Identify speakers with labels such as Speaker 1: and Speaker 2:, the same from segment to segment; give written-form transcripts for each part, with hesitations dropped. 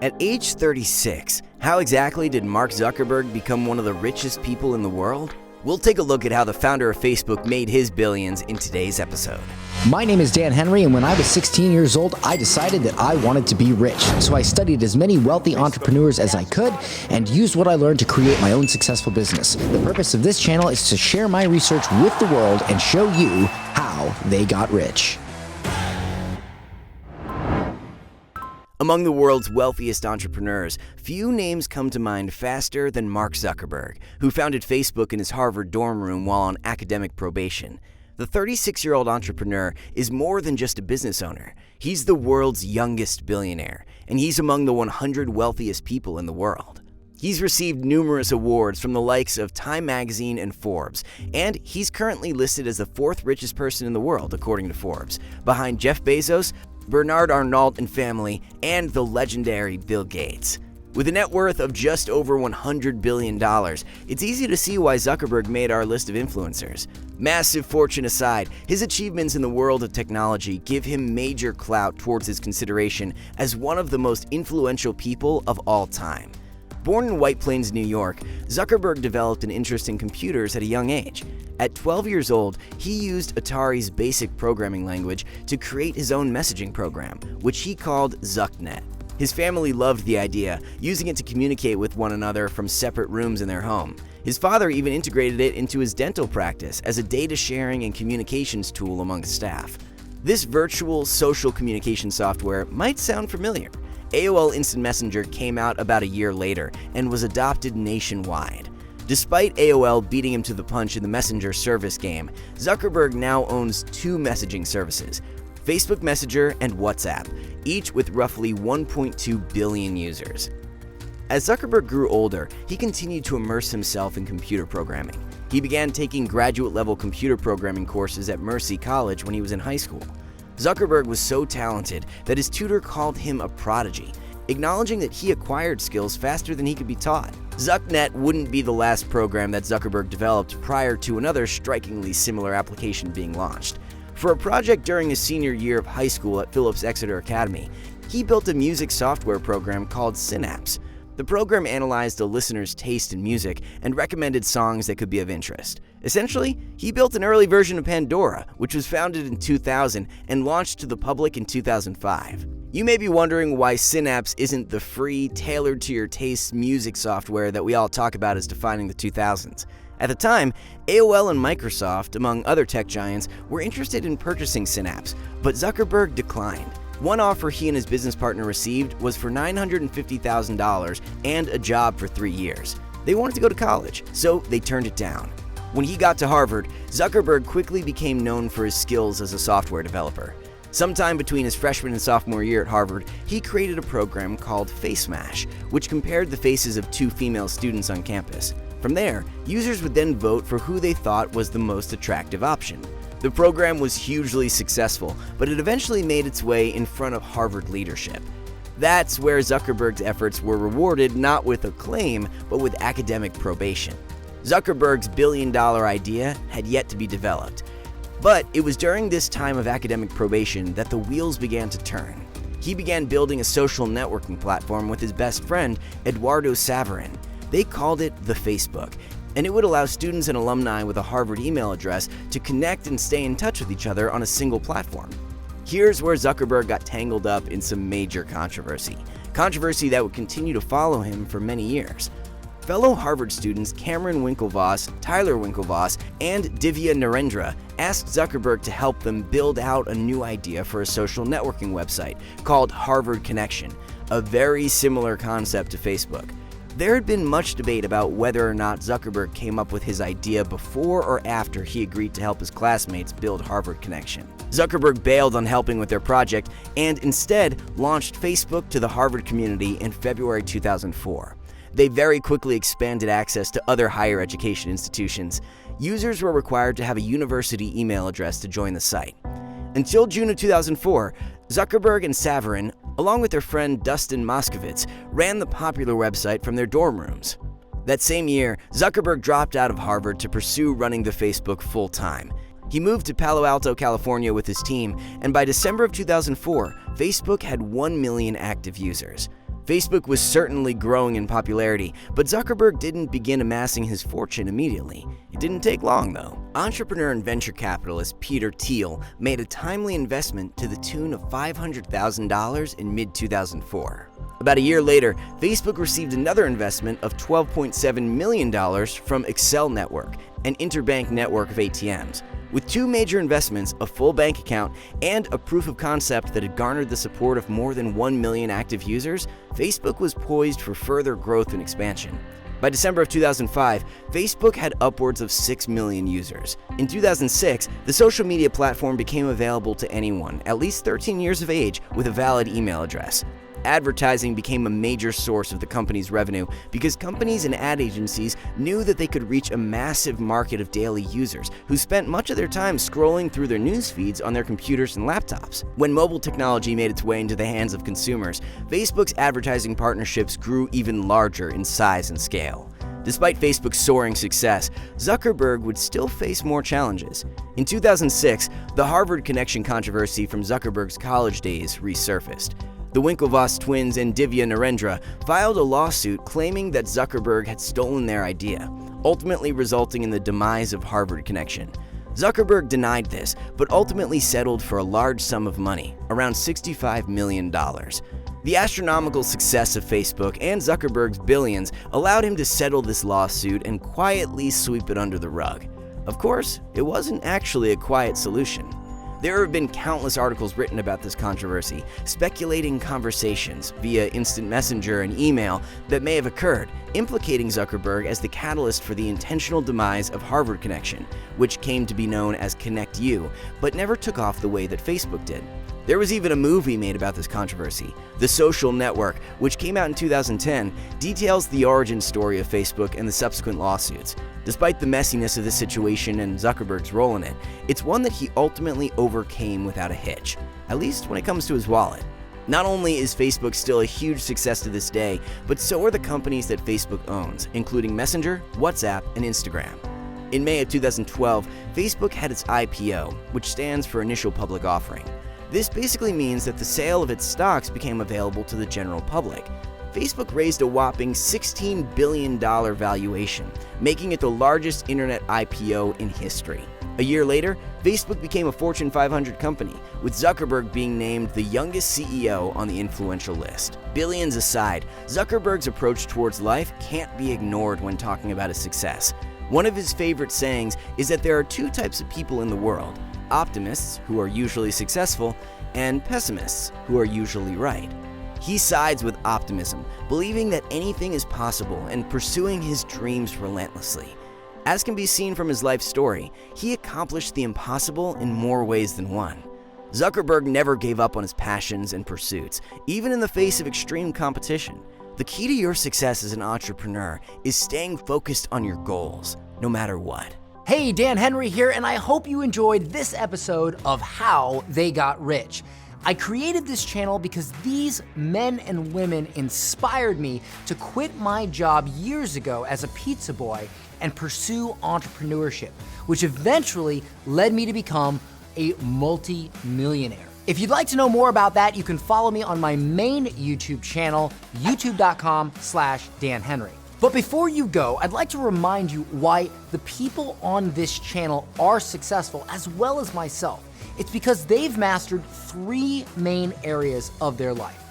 Speaker 1: At age 36, how exactly did Mark Zuckerberg become one of the richest people in the world? We'll take a look at how the founder of Facebook made his billions in today's episode.
Speaker 2: My name is Dan Henry, and when I was 16 years old, I decided that I wanted to be rich. So I studied as many wealthy entrepreneurs as I could and used what I learned to create my own successful business. The purpose of this channel is to share my research with the world and show you how they got rich.
Speaker 1: Among the world's wealthiest entrepreneurs, few names come to mind faster than Mark Zuckerberg, who founded Facebook in his Harvard dorm room while on academic probation. The 36-year-old entrepreneur is more than just a business owner. He's the world's youngest billionaire, and he's among the 100 wealthiest people in the world. He's received numerous awards from the likes of Time Magazine and Forbes, and he's currently listed as the fourth richest person in the world, according to Forbes, behind Jeff Bezos, Bernard Arnault and family, and the legendary Bill Gates. With a net worth of just over $100 billion, it's easy to see why Zuckerberg made our list of influencers. Massive fortune aside, his achievements in the world of technology give him major clout towards his consideration as one of the most influential people of all time. Born in White Plains, New York, Zuckerberg developed an interest in computers at a young age. At 12 years old, he used Atari's basic programming language to create his own messaging program, which he called ZuckNet. His family loved the idea, using it to communicate with one another from separate rooms in their home. His father even integrated it into his dental practice as a data sharing and communications tool among staff. This virtual social communication software might sound familiar. AOL Instant Messenger came out about a year later and was adopted nationwide. Despite AOL beating him to the punch in the Messenger service game, Zuckerberg now owns two messaging services, Facebook Messenger and WhatsApp, each with roughly 1.2 billion users. As Zuckerberg grew older, he continued to immerse himself in computer programming. He began taking graduate-level computer programming courses at Mercy College when he was in high school. Zuckerberg was so talented that his tutor called him a prodigy, acknowledging that he acquired skills faster than he could be taught. ZuckNet wouldn't be the last program that Zuckerberg developed prior to another strikingly similar application being launched. For a project during his senior year of high school at Phillips Exeter Academy, he built a music software program called Synapse. The program analyzed a listener's taste in music and recommended songs that could be of interest. Essentially, he built an early version of Pandora, which was founded in 2000 and launched to the public in 2005. You may be wondering why Synapse isn't the free, tailored-to-your-taste music software that we all talk about as defining the 2000s. At the time, AOL and Microsoft, among other tech giants, were interested in purchasing Synapse, but Zuckerberg declined. One offer he and his business partner received was for $950,000 and a job for 3 years. They wanted to go to college, so they turned it down. When he got to Harvard, Zuckerberg quickly became known for his skills as a software developer. Sometime between his freshman and sophomore year at Harvard, he created a program called FaceMash, which compared the faces of two female students on campus. From there, users would then vote for who they thought was the most attractive option. The program was hugely successful, but it eventually made its way in front of Harvard leadership. That's where Zuckerberg's efforts were rewarded not with acclaim, but with academic probation. Zuckerberg's billion-dollar idea had yet to be developed. But it was during this time of academic probation that the wheels began to turn. He began building a social networking platform with his best friend, Eduardo Saverin. They called it the Facebook, and it would allow students and alumni with a Harvard email address to connect and stay in touch with each other on a single platform. Here's where Zuckerberg got tangled up in some major controversy that would continue to follow him for many years. Fellow Harvard students Cameron Winklevoss, Tyler Winklevoss, and Divya Narendra asked Zuckerberg to help them build out a new idea for a social networking website called Harvard Connection, a very similar concept to Facebook. There had been much debate about whether or not Zuckerberg came up with his idea before or after he agreed to help his classmates build Harvard Connection. Zuckerberg bailed on helping with their project and instead launched Facebook to the Harvard community in February 2004. They very quickly expanded access to other higher education institutions. Users were required to have a university email address to join the site. Until June of 2004, Zuckerberg and Saverin, along with their friend Dustin Moskovitz, ran the popular website from their dorm rooms. That same year, Zuckerberg dropped out of Harvard to pursue running the Facebook full-time. He moved to Palo Alto, California with his team, and by December of 2004, Facebook had 1 million active users. Facebook was certainly growing in popularity, but Zuckerberg didn't begin amassing his fortune immediately. It didn't take long, though. Entrepreneur and venture capitalist Peter Thiel made a timely investment to the tune of $500,000 in mid-2004. About a year later, Facebook received another investment of $12.7 million from Accel Network, an interbank network of ATMs. With two major investments, a full bank account, and a proof of concept that had garnered the support of more than 1 million active users, Facebook was poised for further growth and expansion. By December of 2005, Facebook had upwards of 6 million users. In 2006, the social media platform became available to anyone, at least 13 years of age, with a valid email address. Advertising became a major source of the company's revenue because companies and ad agencies knew that they could reach a massive market of daily users who spent much of their time scrolling through their news feeds on their computers and laptops. When mobile technology made its way into the hands of consumers, Facebook's advertising partnerships grew even larger in size and scale. Despite Facebook's soaring success, Zuckerberg would still face more challenges. In 2006, the Harvard connection controversy from Zuckerberg's college days resurfaced. The Winklevoss twins and Divya Narendra filed a lawsuit claiming that Zuckerberg had stolen their idea, ultimately resulting in the demise of Harvard Connection. Zuckerberg denied this, but ultimately settled for a large sum of money, around $65 million. The astronomical success of Facebook and Zuckerberg's billions allowed him to settle this lawsuit and quietly sweep it under the rug. Of course, it wasn't actually a quiet solution. There have been countless articles written about this controversy, speculating conversations via instant messenger and email that may have occurred, implicating Zuckerberg as the catalyst for the intentional demise of Harvard Connection, which came to be known as ConnectU, but never took off the way that Facebook did. There was even a movie made about this controversy. The Social Network, which came out in 2010, details the origin story of Facebook and the subsequent lawsuits. Despite the messiness of this situation and Zuckerberg's role in it, it's one that he ultimately overcame without a hitch, at least when it comes to his wallet. Not only is Facebook still a huge success to this day, but so are the companies that Facebook owns, including Messenger, WhatsApp, and Instagram. In May of 2012, Facebook had its IPO, which stands for Initial Public Offering. This basically means that the sale of its stocks became available to the general public. Facebook raised a whopping $16 billion valuation, making it the largest internet IPO in history. A year later, Facebook became a Fortune 500 company, with Zuckerberg being named the youngest CEO on the influential list. Billions aside, Zuckerberg's approach towards life can't be ignored when talking about his success. One of his favorite sayings is that there are two types of people in the world: optimists, who are usually successful, and pessimists, who are usually right. He sides with optimism, believing that anything is possible and pursuing his dreams relentlessly. As can be seen from his life story, he accomplished the impossible in more ways than one. Zuckerberg never gave up on his passions and pursuits, even in the face of extreme competition. The key to your success as an entrepreneur is staying focused on your goals, no matter what.
Speaker 2: Hey, Dan Henry here, and I hope you enjoyed this episode of How They Got Rich. I created this channel because these men and women inspired me to quit my job years ago as a pizza boy and pursue entrepreneurship, which eventually led me to become a multi-millionaire. If you'd like to know more about that, you can follow me on my main YouTube channel, youtube.com/Dan Henry. But before you go, I'd like to remind you why the people on this channel are successful, as well as myself. It's because they've mastered three main areas of their life: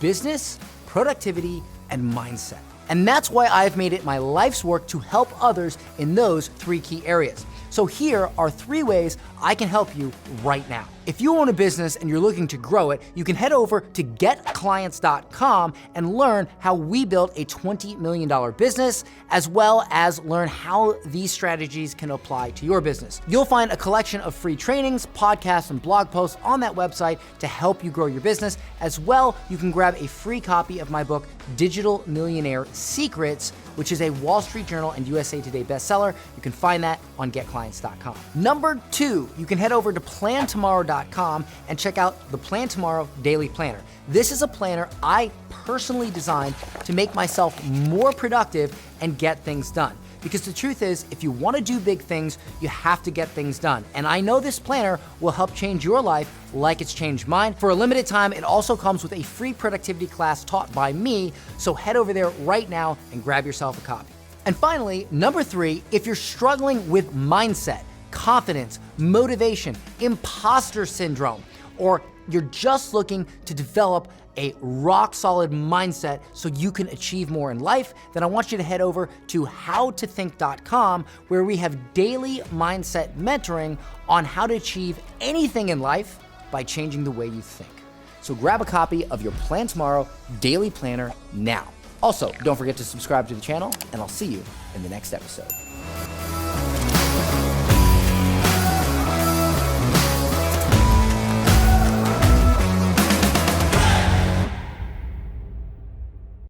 Speaker 2: business, productivity, and mindset. And that's why I've made it my life's work to help others in those three key areas. So here are 3 ways I can help you right now. If you own a business and you're looking to grow it, you can head over to getclients.com and learn how we built a $20 million business, as well as learn how these strategies can apply to your business. You'll find a collection of free trainings, podcasts, and blog posts on that website to help you grow your business. As well, you can grab a free copy of my book, Digital Millionaire Secrets, which is a Wall Street Journal and USA Today bestseller. You can find that on getclients.com. Number 2, you can head over to plantomorrow.com and check out the Plan Tomorrow Daily Planner. This is a planner I personally designed to make myself more productive and get things done. Because the truth is, if you want to do big things, you have to get things done. And I know this planner will help change your life like it's changed mine. For a limited time, it also comes with a free productivity class taught by me, so head over there right now and grab yourself a copy. And finally, number 3, if you're struggling with mindset, confidence, motivation, imposter syndrome, or you're just looking to develop a rock-solid mindset so you can achieve more in life, then I want you to head over to howtothink.com, where we have daily mindset mentoring on how to achieve anything in life by changing the way you think. So grab a copy of your Plan Tomorrow Daily Planner now. Also, don't forget to subscribe to the channel, and I'll see you in the next episode.